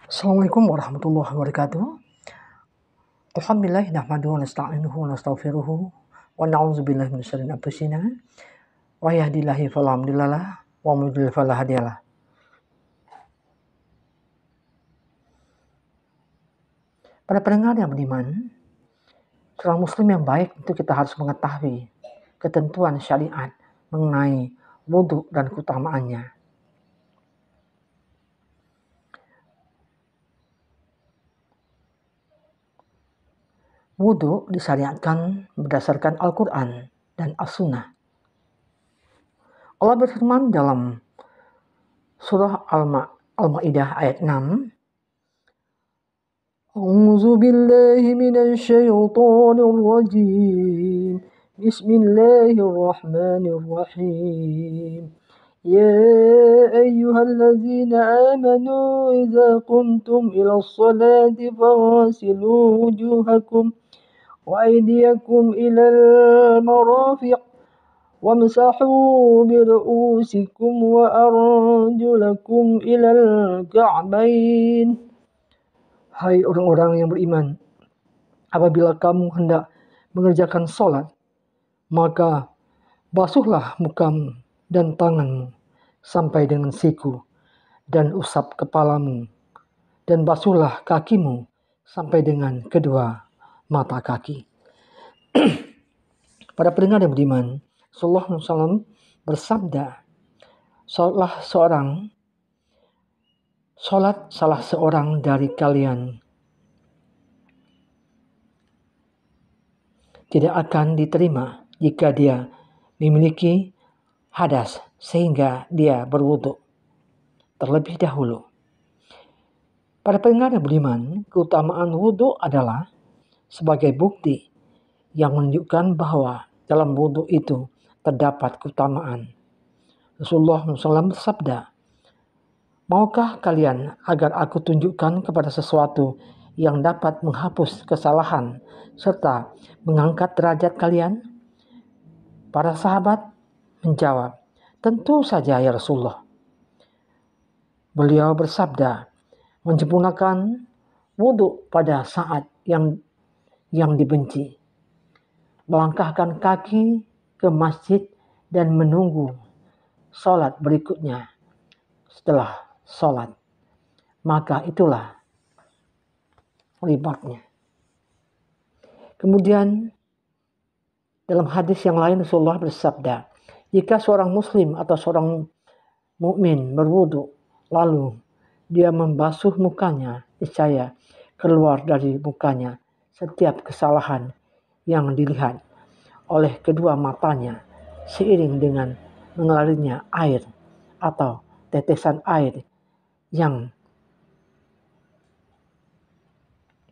Assalamualaikum warahmatullahi wabarakatuh. Alhamdulillah nahmaduhu wa nasta'inuhu wa nastaghfiruhu wa na'udzubillahi min syarri anfusina wa yahdihillahu fala mudhillalah wa may yudlil fala hadiyalah. Para pendengar yang beriman, seorang muslim yang baik itu kita harus mengetahui ketentuan syariat mengenai wudhu dan keutamaannya. Wudhu disyariatkan berdasarkan Al-Quran dan As-Sunnah. Allah berfirman dalam surah Al-Ma'idah ayat 6, A'udzu billahi minasy syaithanir rajim. Bismillahirrahmanirrahim. Ya ayyuhalladzina amanu idza qumtum ilas salati faghsilu wujuhakum wa aydiyakum ilal marafiq wamsahu bi ru'usikum wa arjulakum ilal ka'bain. Hai orang-orang yang beriman, apabila kamu hendak mengerjakan sholat, maka basuhlah mukamu dan tanganmu sampai dengan siku, dan usap kepalamu, dan basuhlah kakimu sampai dengan kedua mata kaki. Para pendengar yang beriman, Sallallahu Alaihi Wasallam bersabda, Sholat salah seorang dari kalian tidak akan diterima jika dia memiliki hadas sehingga dia berwudu terlebih dahulu. Para pendengar yang beriman, keutamaan wudu adalah sebagai bukti yang menunjukkan bahwa dalam wudu itu terdapat keutamaan. Rasulullah SAW bersabda, maukah kalian agar aku tunjukkan kepada sesuatu yang dapat menghapus kesalahan serta mengangkat derajat kalian? Para sahabat menjawab, tentu saja ya Rasulullah. Beliau bersabda, menyempurnakan wudhu pada saat yang dibenci, melangkahkan kaki ke masjid dan menunggu sholat berikutnya setelah sholat, maka itulah ribatnya. Kemudian dalam hadis yang lain Rasulullah bersabda, jika seorang muslim atau seorang mukmin berwudu lalu dia membasuh mukanya, niscaya keluar dari mukanya setiap kesalahan yang dilihat oleh kedua matanya seiring dengan mengalirnya air atau tetesan air yang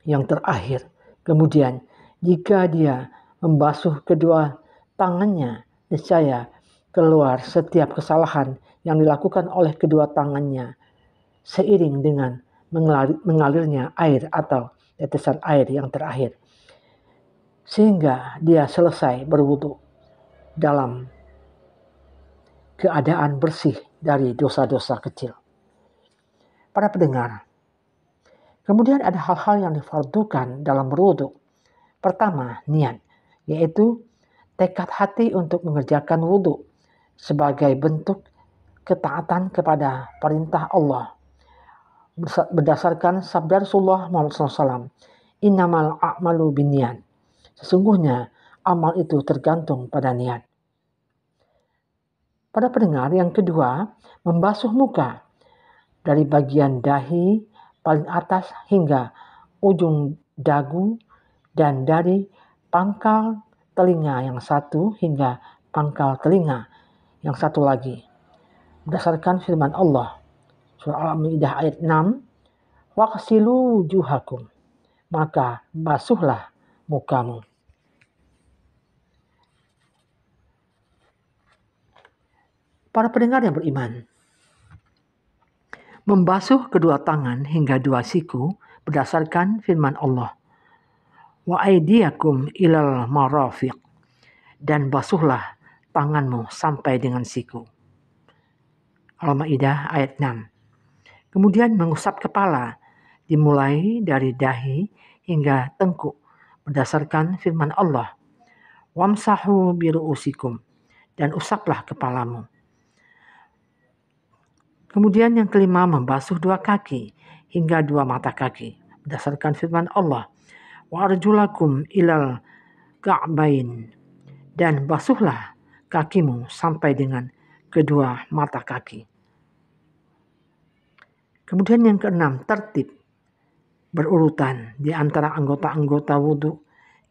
terakhir. Kemudian jika dia membasuh kedua tangannya, niscaya keluar setiap kesalahan yang dilakukan oleh kedua tangannya seiring dengan mengalirnya air atau tetesan air yang terakhir, sehingga dia selesai berwudu dalam keadaan bersih dari dosa-dosa kecil. Para pendengar, kemudian ada hal-hal yang difardukan dalam berwudu. Pertama, niat, yaitu tekad hati untuk mengerjakan wudu sebagai bentuk ketaatan kepada perintah Allah. Berdasarkan sabda Rasulullah Muhammad SAW, innamal a'malu binniyat. Sesungguhnya amal itu tergantung pada niat. Pada pendengar, yang kedua, membasuh muka dari bagian dahi paling atas hingga ujung dagu dan dari pangkal telinga yang satu hingga pangkal telinga yang satu lagi. Berdasarkan firman Allah, surah Al-Ma'idah ayat 6, waqsilu wujuhakum, maka basuhlah mukamu. Para pendengar yang beriman, membasuh kedua tangan hingga dua siku berdasarkan firman Allah, wa aydiyakum ilal marafiq, dan basuhlah tanganmu sampai dengan siku. Al-Ma'idah ayat 6. Kemudian mengusap kepala dimulai dari dahi hingga tengkuk berdasarkan firman Allah, wamsahu biru'usikum, dan usaplah kepalamu. Kemudian yang kelima, membasuh dua kaki hingga dua mata kaki berdasarkan firman Allah, wa arjulakum ilal ka'bain, dan basuhlah kakimu sampai dengan kedua mata kaki. Kemudian yang keenam, tertib berurutan di antara anggota-anggota wudhu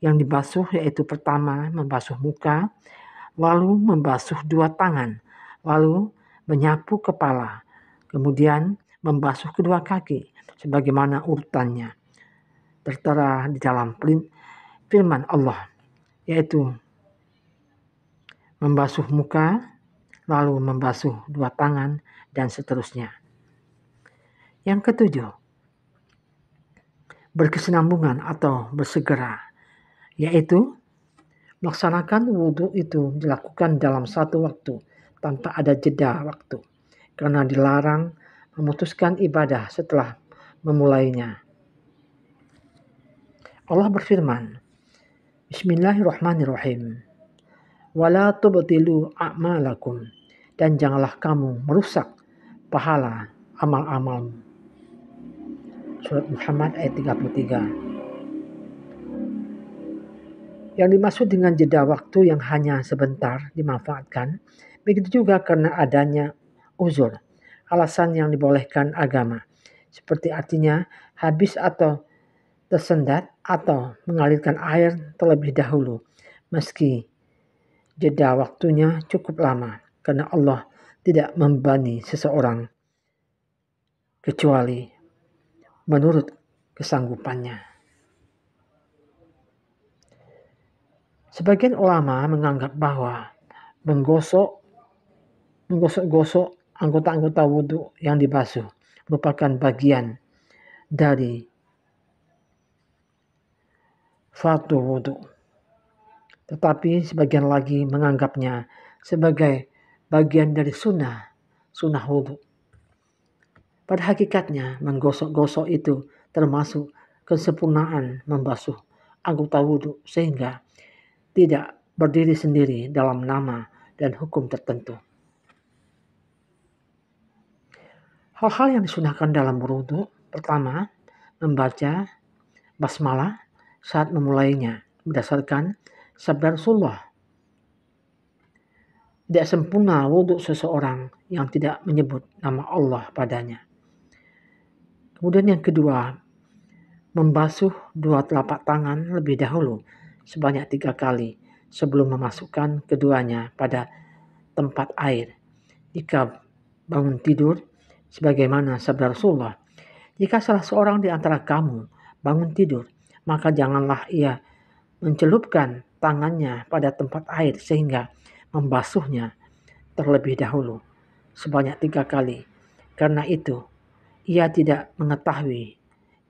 yang dibasuh, yaitu pertama membasuh muka, lalu membasuh dua tangan, lalu menyapu kepala, kemudian membasuh kedua kaki sebagaimana urutannya tertera di dalam firman Allah, yaitu membasuh muka, lalu membasuh dua tangan, dan seterusnya. Yang ketujuh, berkesinambungan atau bersegera, yaitu melaksanakan wudhu itu dilakukan dalam satu waktu tanpa ada jeda waktu, karena dilarang memutuskan ibadah setelah memulainya. Allah berfirman, Bismillahirrahmanirrahim, wala tubtilu a'malakum, dan janganlah kamu merusak pahala amal-amalmu. Surat Muhammad ayat 33. Yang dimaksud dengan jeda waktu yang hanya sebentar dimanfaatkan, begitu juga karena adanya uzur, alasan yang dibolehkan agama, seperti artinya habis atau tersendat atau mengalirkan air terlebih dahulu, meski jeda waktunya cukup lama, karena Allah tidak membebani seseorang kecuali menurut kesanggupannya. Sebagian ulama menganggap bahwa menggosok-gosok anggota-anggota wudhu yang dibasuh merupakan bagian dari fardu wudhu. Tetapi sebagian lagi menganggapnya sebagai bagian dari sunnah wudhu. Pada hakikatnya, menggosok-gosok itu termasuk kesempurnaan membasuh anggota wudhu sehingga tidak berdiri sendiri dalam nama dan hukum tertentu. Hal-hal yang disunahkan dalam berwudhu, pertama, membaca basmalah saat memulainya berdasarkan sabda Rasulullah. Tidak sempurna wudhu seseorang yang tidak menyebut nama Allah padanya. Kemudian yang kedua, membasuh dua telapak tangan lebih dahulu sebanyak 3 kali sebelum memasukkan keduanya pada tempat air. Jika bangun tidur, sebagaimana sabda Rasulullah, jika salah seorang di antara kamu bangun tidur, maka janganlah ia mencelupkan tangannya pada tempat air sehingga membasuhnya terlebih dahulu sebanyak 3 kali. Karena itu, ia tidak mengetahui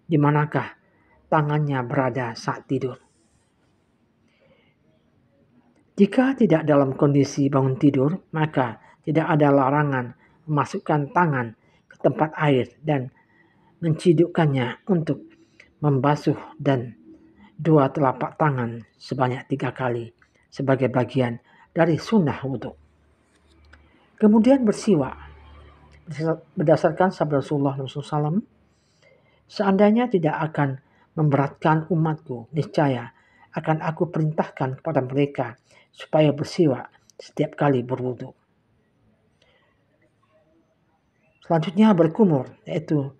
di manakah tangannya berada saat tidur. Jika tidak dalam kondisi bangun tidur, maka tidak ada larangan memasukkan tangan ke tempat air dan mencidukkannya untuk membasuh dan dua telapak tangan sebanyak 3 kali sebagai bagian dari sunnah wudhu. Kemudian bersiwak. Berdasarkan sabda Rasulullah SAW, seandainya tidak akan memberatkan umatku, niscaya akan aku perintahkan kepada mereka supaya bersiwak setiap kali berwudhu. Selanjutnya berkumur, yaitu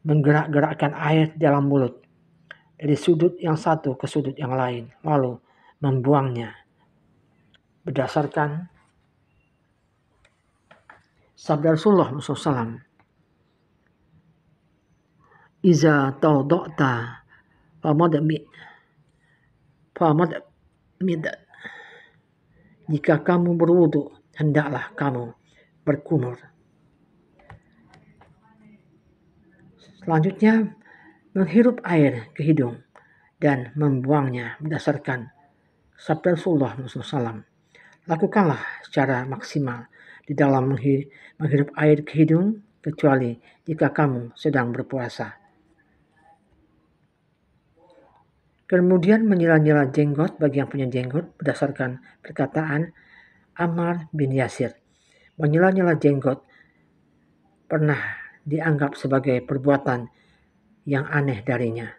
menggerak-gerakkan air dalam mulut dari sudut yang satu ke sudut yang lain, lalu membuangnya. Berdasarkan sabda Rasulullah SAW, Iza tawada'ta famadmid. Jika kamu berwudu, hendaklah kamu berkumur. Selanjutnya, menghirup air ke hidung dan membuangnya berdasarkan sabda Rasulullah SAW. Lakukanlah secara maksimal di dalam menghirup air ke hidung, kecuali jika kamu sedang berpuasa. Kemudian menyela-nyela jenggot bagi yang punya jenggot berdasarkan perkataan Ammar bin Yasir. Menyela-nyela jenggot pernah dianggap sebagai perbuatan yang aneh darinya.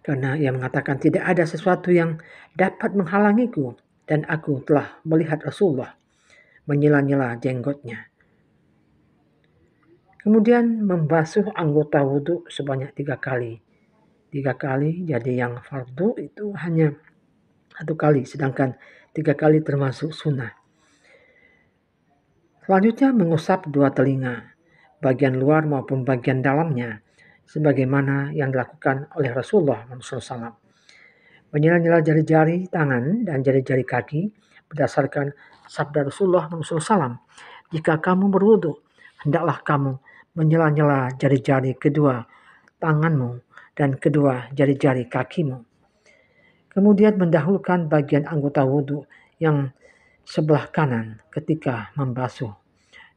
Karena ia mengatakan tidak ada sesuatu yang dapat menghalangiku dan aku telah melihat Rasulullah menyela-nyela jenggotnya. Kemudian membasuh anggota wudhu sebanyak 3 kali. 3 kali, jadi yang fardu itu hanya 1 kali, sedangkan 3 kali termasuk sunnah. Selanjutnya mengusap 2 telinga, bagian luar maupun bagian dalamnya, sebagaimana yang dilakukan oleh Rasulullah SAW. Menyela-nyela jari-jari tangan dan jari-jari kaki berdasarkan sabda Rasulullah SAW. Jika kamu berwudu, hendaklah kamu menyela-nyela jari-jari kedua tanganmu dan kedua jari-jari kakimu. Kemudian mendahulukan bagian anggota wudu yang sebelah kanan ketika membasuh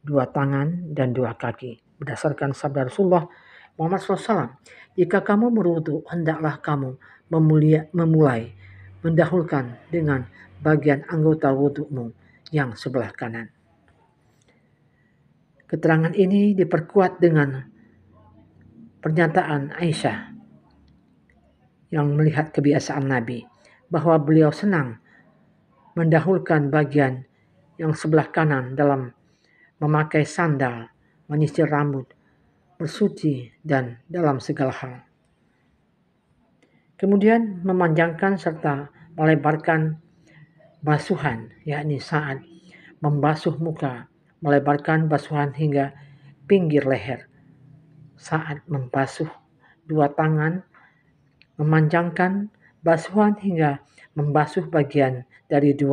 2 tangan dan 2 kaki. Berdasarkan sabda Rasulullah Muhammad SAW, jika kamu berwudu, hendaklah kamu memulai mendahulukan dengan bagian anggota wudumu yang sebelah kanan. Keterangan ini diperkuat dengan pernyataan Aisyah yang melihat kebiasaan Nabi bahwa beliau senang mendahulukan bagian yang sebelah kanan dalam memakai sandal, menyisir rambut, bersuci, dan dalam segala hal. Kemudian memanjangkan serta melebarkan basuhan, yakni saat membasuh muka, melebarkan basuhan hingga pinggir leher. Saat membasuh 2 tangan, memanjangkan basuhan hingga membasuh bagian dari 2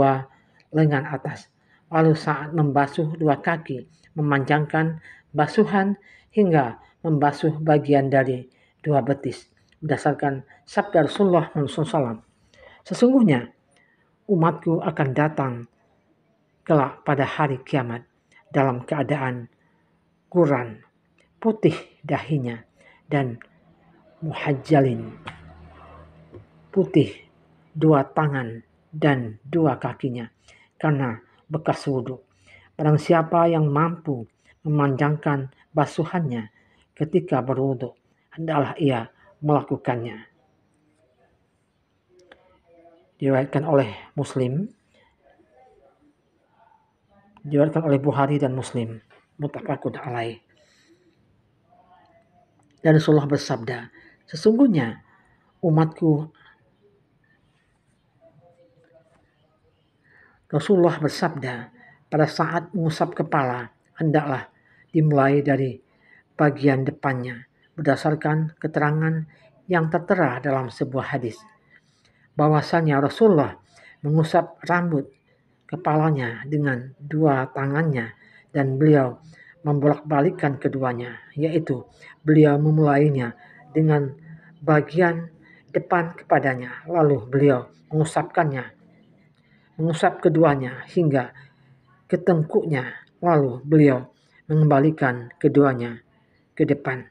lengan atas. Lalu saat membasuh 2 kaki, memanjangkan basuhan hingga membasuh bagian dari 2 betis. Berdasarkan sabda Rasulullah SAW, sesungguhnya umatku akan datang kelak pada hari kiamat dalam keadaan guran, putih dahinya, dan muhajjalin, putih 2 tangan dan 2 kakinya karena bekas wudhu. Barang siapa yang mampu memanjangkan basuhannya ketika berwudhu, hendaklah ia melakukannya. Diriwayatkan oleh Bukhari dan Muslim, muttafaqun alaih. Dan Rasulullah bersabda, sesungguhnya umatku, Rasulullah bersabda, pada saat mengusap kepala, hendaklah dimulai dari bagian depannya, berdasarkan keterangan yang tertera dalam sebuah hadis, bahwasanya Rasulullah mengusap rambut kepalanya dengan 2 tangannya dan beliau membolak-balikkan keduanya, yaitu beliau memulainya dengan bagian depan kepadanya, lalu beliau mengusap keduanya hingga ke tengkuknya, lalu beliau mengembalikan keduanya ke depan.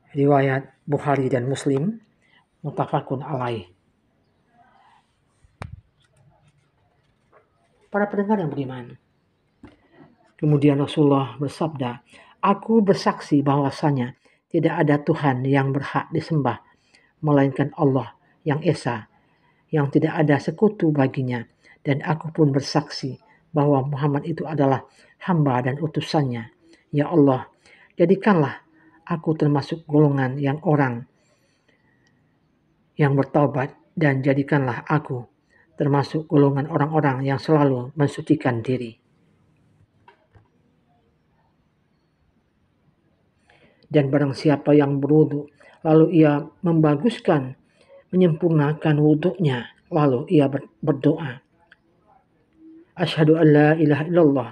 Riwayat Bukhari dan Muslim, muttafaqun alaih. Para pendengar yang beriman, kemudian Rasulullah bersabda, aku bersaksi bahwasanya tidak ada Tuhan yang berhak disembah melainkan Allah yang Esa, yang tidak ada sekutu baginya, dan aku pun bersaksi bahwa Muhammad itu adalah hamba dan utusannya. Ya Allah, jadikanlah aku termasuk golongan yang orang yang bertaubat, dan jadikanlah aku termasuk golongan orang-orang yang selalu mensucikan diri. Dan barang siapa yang berwudu, lalu ia menyempurnakan wudunya, lalu ia berdoa, Asyhadu an la ilaha illallah,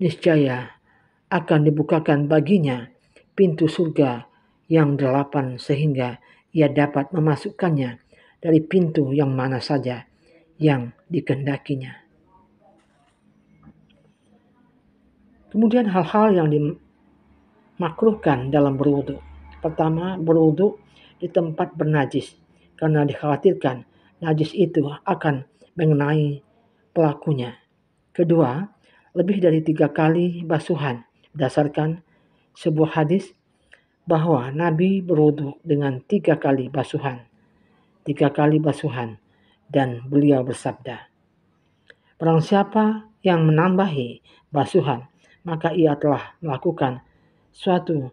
niscaya akan dibukakan baginya pintu surga yang 8 sehingga ia dapat memasukkannya dari pintu yang mana saja yang dikehendakinya. Kemudian hal-hal yang dimakruhkan dalam berwudu. Pertama, berwudu di tempat bernajis karena dikhawatirkan najis itu akan mengenai pelakunya. Kedua, lebih dari 3 kali basuhan berdasarkan sebuah hadis bahwa Nabi berwudu dengan 3 kali basuhan. 3 kali basuhan dan beliau bersabda, barang siapa yang menambahi basuhan, maka ia telah melakukan suatu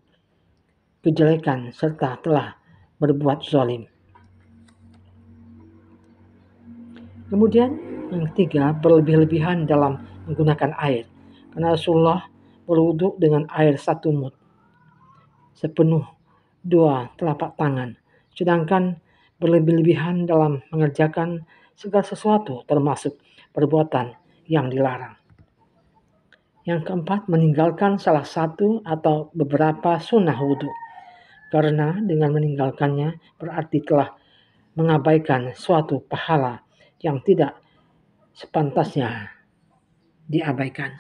kejelekan serta telah berbuat zalim. Kemudian yang ketiga, berlebih-lebihan dalam menggunakan air. Karena Rasulullah berwudu dengan air 1 mud, sepenuh 2 telapak tangan. Sedangkan berlebih-lebihan dalam mengerjakan segala sesuatu termasuk perbuatan yang dilarang. Yang keempat, meninggalkan salah satu atau beberapa sunnah wudu. Karena dengan meninggalkannya berarti telah mengabaikan suatu pahala yang tidak sepantasnya diabaikan.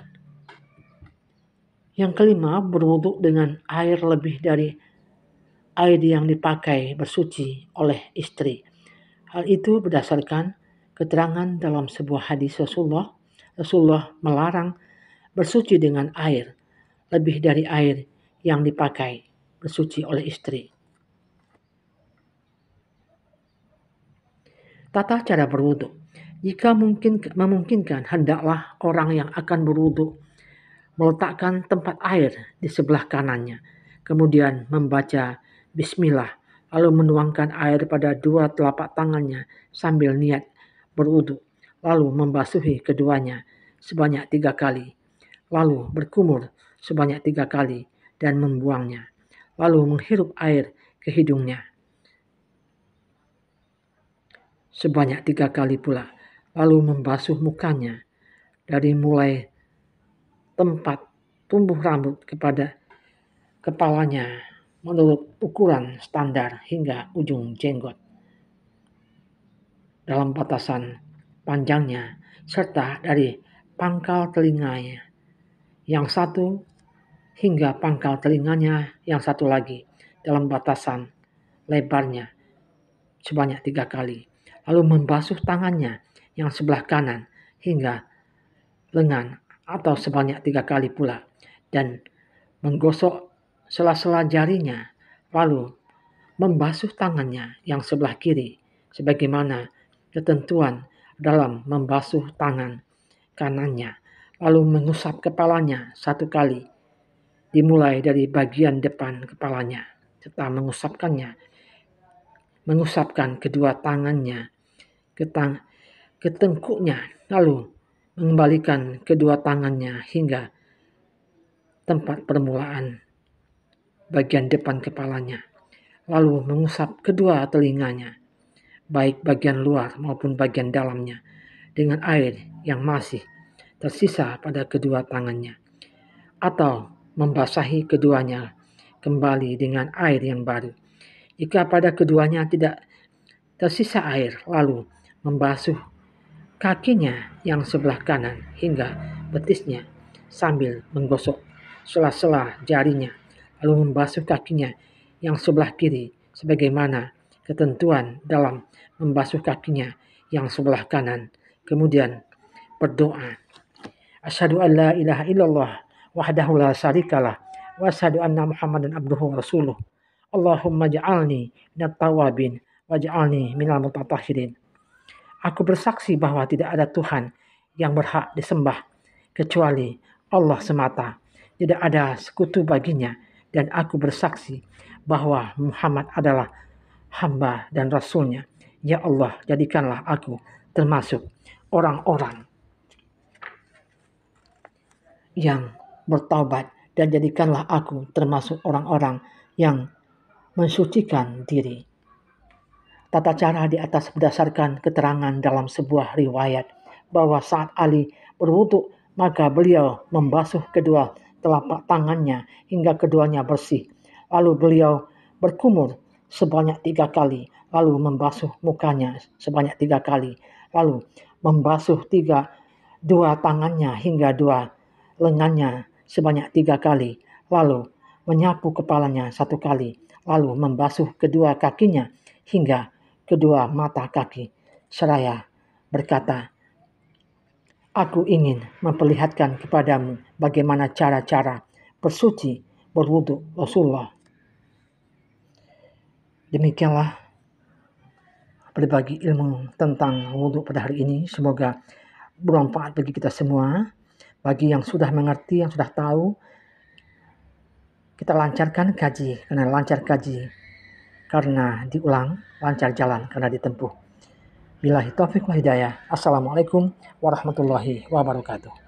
Yang kelima, berwudu dengan air lebih dari air yang dipakai bersuci oleh istri. Hal itu berdasarkan keterangan dalam sebuah hadis Rasulullah melarang bersuci dengan air lebih dari air yang dipakai bersuci oleh istri. Tata cara berwudu. Jika memungkinkan, hendaklah orang yang akan berwudu meletakkan tempat air di sebelah kanannya, kemudian membaca bismillah, lalu menuangkan air pada 2 telapak tangannya sambil niat berwudu, lalu membasuhi keduanya sebanyak 3 kali, lalu berkumur sebanyak 3 kali dan membuangnya, lalu menghirup air ke hidungnya sebanyak 3 kali pula, lalu membasuh mukanya dari mulai tempat tumbuh rambut kepada kepalanya menurut ukuran standar hingga ujung jenggot dalam batasan panjangnya, serta dari pangkal telinganya yang satu hingga pangkal telinganya yang satu lagi dalam batasan lebarnya sebanyak 3 kali, lalu membasuh tangannya yang sebelah kanan hingga lengan atau sebanyak 3 kali pula, dan menggosok sela-sela jarinya, lalu membasuh tangannya yang sebelah kiri sebagaimana ketentuan dalam membasuh tangan kanannya, lalu mengusap kepalanya 1 kali dimulai dari bagian depan kepalanya serta mengusapkan kedua tangannya ke tengkuknya, lalu mengembalikan kedua tangannya hingga tempat permulaan bagian depan kepalanya, lalu mengusap kedua telinganya, baik bagian luar maupun bagian dalamnya, dengan air yang masih tersisa pada kedua tangannya, atau membasahi keduanya kembali dengan air yang baru. Jika pada keduanya tidak tersisa air, lalu membasuh kakinya yang sebelah kanan hingga betisnya sambil menggosok sela-sela jarinya, lalu membasuh kakinya yang sebelah kiri sebagaimana ketentuan dalam membasuh kakinya yang sebelah kanan. Kemudian berdoa, asyhadu an la ilaha illallah wahdahu la syarikalah wa asyhadu anna muhammadan abduhu wa rasuluh. Allahumma ja'alni minat tawabin waj'alni minal mutatahhirin. Aku bersaksi bahwa tidak ada Tuhan yang berhak disembah kecuali Allah semata. Tidak ada sekutu baginya, dan aku bersaksi bahwa Muhammad adalah hamba dan rasulnya. Ya Allah, jadikanlah aku termasuk orang-orang yang bertaubat, dan jadikanlah aku termasuk orang-orang yang mensucikan diri. Tata cara di atas berdasarkan keterangan dalam sebuah riwayat bahwa saat Ali berwudu, maka beliau membasuh kedua telapak tangannya hingga keduanya bersih. Lalu beliau berkumur sebanyak 3 kali, lalu membasuh mukanya sebanyak 3 kali, lalu membasuh dua tangannya hingga dua lengannya sebanyak 3 kali, lalu menyapu kepalanya 1 kali, lalu membasuh kedua kakinya hingga kedua mata kaki, seraya berkata, "Aku ingin memperlihatkan kepadamu bagaimana cara-cara bersuci berwudu Rasulullah." Demikianlah berbagi ilmu tentang wudu pada hari ini. Semoga bermanfaat bagi kita semua. Bagi yang sudah mengerti, yang sudah tahu, kita lancarkan kaji, karena lancar kaji karena diulang, lancar jalan karena ditempuh. Billahi taufiq wal hidayah. Assalamualaikum warahmatullahi wabarakatuh.